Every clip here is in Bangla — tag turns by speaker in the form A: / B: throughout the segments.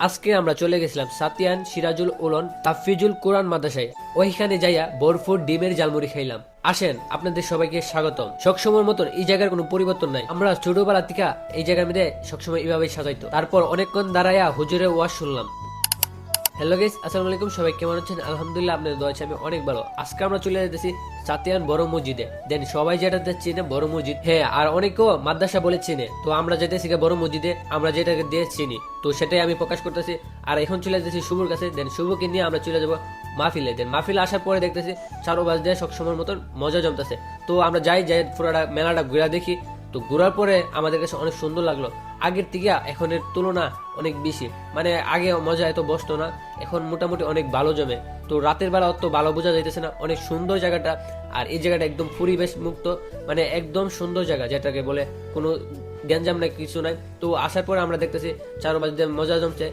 A: আজকে আমরা চলে গেছিলাম সাতিয়ান সিরাজুল উলন তাফিজুল কোরআন মাদ্রাসায়। ওইখানে যাইয়া বরফুর ডিমের জালমুড়ি খাইলাম। আসেন, আপনাদের সবাইকে স্বাগতম। সবসময়ের মতন এই জায়গার কোনো পরিবর্তন নাই। আমরা ছোটবেলা থেকে এই জায়গার মধ্যে সবসময় এইভাবেই সাজাইতো। তারপর অনেকক্ষণ দাঁড়াইয়া হুজুরের ওয়াজ শুনলাম। হ্যালো গাইস, আসসালামু আলাইকুম। সবাই কেমন আছেন? আলহামদুলিল্লাহ, আপনাদের দোয়া আছে আমি অনেক ভালো। আজকে আমরা চলে যেতেছি সাতিয়ান বড় মসজিদে। দেন সবাই যেটা চিনে বড় মসজিদ, হ্যাঁ, আর অনেকেও মাদ্রাসা বলে চিনে। তো আমরা যেতেছি বড় মসজিদে, আমরা যেটাকে দিয়ে চিনি, তো সেটাই আমি প্রকাশ করতেছি। আর এখন চলে যেতেছি শুভর কাছে। দেন শুভকে নিয়ে আমরা চলে যাবো মাহফিলে। দেন মাহফিলে আসার পরে দেখতেছি চারোপাশ দিয়ে সবসময়ের মতন মজা জমতেছে। তো আমরা যাই পুরোটা মেলাটা ঘুরা দেখি। তো ঘোরার পরে আমাদের কাছে অনেক সুন্দর লাগলো। আগের থেকে এখনের তুলনা অনেক বেশি, মানে আগে মজা এত বসতো না, এখন মোটামুটি অনেক ভালো জমে। তো রাতের বেলা অত ভালো বোঝা যাইতেছে না, অনেক সুন্দর জায়গাটা। আর এই জায়গাটা একদম পরিবেশ মুক্ত, মানে একদম সুন্দর জায়গা, যেটাকে বলে কোনো গ্যাঞ্জাম নাই, কিছু নাই। তো আসার পরে আমরা দেখতেছি চারপাশ দিয়ে মজা জমছে।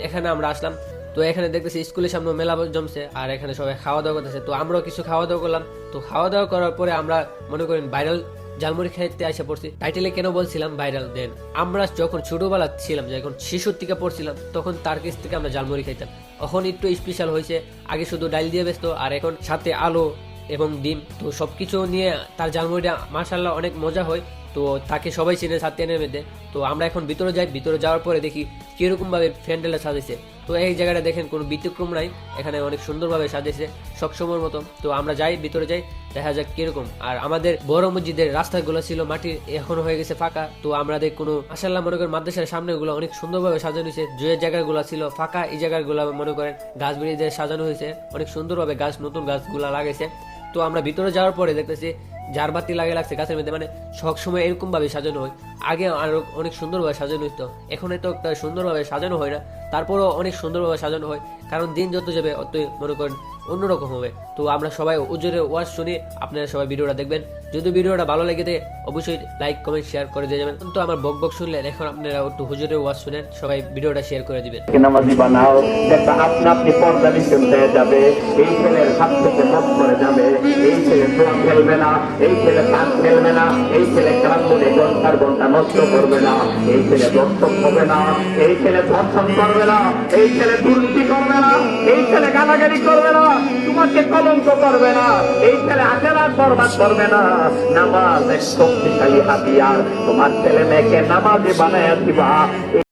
A: এখানে আমরা আসলাম। তো এখানে দেখতেছি স্কুলের সামনে মেলা জমছে, আর এখানে সবাই খাওয়া দাওয়া করতেছে। তো আমরাও কিছু খাওয়া দাওয়া করলাম। তো খাওয়া দাওয়া করার পরে আমরা মনে করেন ভাইরাল জালমুড়ি খাইতে আসা পড়ছি। টাইটেলে কেন বলছিলাম ভাইরাল? দেন আমরা যখন ছোটবেলা ছিলাম, যখন শিশুর থেকে পড়ছিলাম, তখন তার কাছ থেকে আমরা জালমুড়ি খাইতাম। এখন একটু স্পেশাল হয়েছে। আগে শুধু ডাল দিয়ে ব্যস্ত, আর এখন সাথে আলু এবং ডিম। তো সবকিছু নিয়ে তার জালমুড়িটা মাশাআল্লাহ অনেক মজা হয়। তো তাকে সবাই চিনে সাতিয়ানের মধ্যে। তো আমরা এখন ভিতরে যাই। ভিতরে যাওয়ার পরে দেখি কিরকম ভাবে প্যান্ডেলটা সাজাইছে। তো এই জায়গাটা দেখেন কোনো ব্যতিক্রম নাই, এখানে অনেক সুন্দরভাবে সাজিয়েছে সবসময়ের মতো। তো আমরা যাই, ভিতরে যাই, দেখা যাক কিরকম। আর আমাদের বড় মসজিদের রাস্তাগুলো ছিল মাটির, এখন হয়ে গেছে ফাঁকা। তো আমাদের কোনো মাশাআল্লাহ মনে করেন মাদ্রাসার সামনে গুলো অনেক সুন্দরভাবে সাজানো হয়েছে। যে জায়গাগুলো ছিল ফাঁকা, এই জায়গাগুলো মনে করেন গাছ বেরিয়ে সাজানো হয়েছে অনেক সুন্দরভাবে, গাছ নতুন গাছগুলা লাগাইছে। তো আমরা ভিতরে যাওয়ার পরে দেখতেছি ঝাড়বাতি লাগে লাগছে গাছের মধ্যে, মানে সবসময় এরকম ভাবে সাজানো হয়। আগে আরো অনেক সুন্দরভাবে সাজানো হইতো, এখন তো একটা সুন্দরভাবে সাজানো হয় না। তারপরও অনেক সুন্দরভাবে সাজানো হয়, কারণ দিন যত যাবে অতই মনে করেন অন্যরকম হবে। তো আমরা সবাই হুজুরের ওয়াজ শুনি, আপনারা সবাই ভিডিওটা দেখবেন। যদি ভিডিওটা ভালো লেগে থাকে অবশ্যই লাইক কমেন্ট শেয়ার করে দিয়ে যাবেন। তো আমার বক বক শুনলেন, এখন আপনারা একটু হুজুরের ওয়াজ শুনেন, সবাই ভিডিওটা শেয়ার করে দিবেন।
B: নামাজি বানাও, দেখবা আপনা আপনি পর্দা নিশ্চিত হয়ে যাবে। এই ছেলের হাত থেকে মুখ করে যাবে। এই ছেলে জোয়া খেলবে না, এই ছেলে তাস খেলবে না, এই ছেলে ক্লাস করে ঘন্টা নষ্ট করবে না, এই ছেলে দর্শক হবে না, এই ছেলে ধর্ষণ করবে না, এই ছেলে দুর্নীতি করবে না, এই ছেলে গালাগালি করবে না, তোমাকে কলঙ্ক করবে না, এই ছেলে আখেরাত বরবাদ করবে না। নামাজ এক শক্তিশালী হাতিয়ার, তোমার ছেলে মেয়েকে নামাজি বানায় দিবা।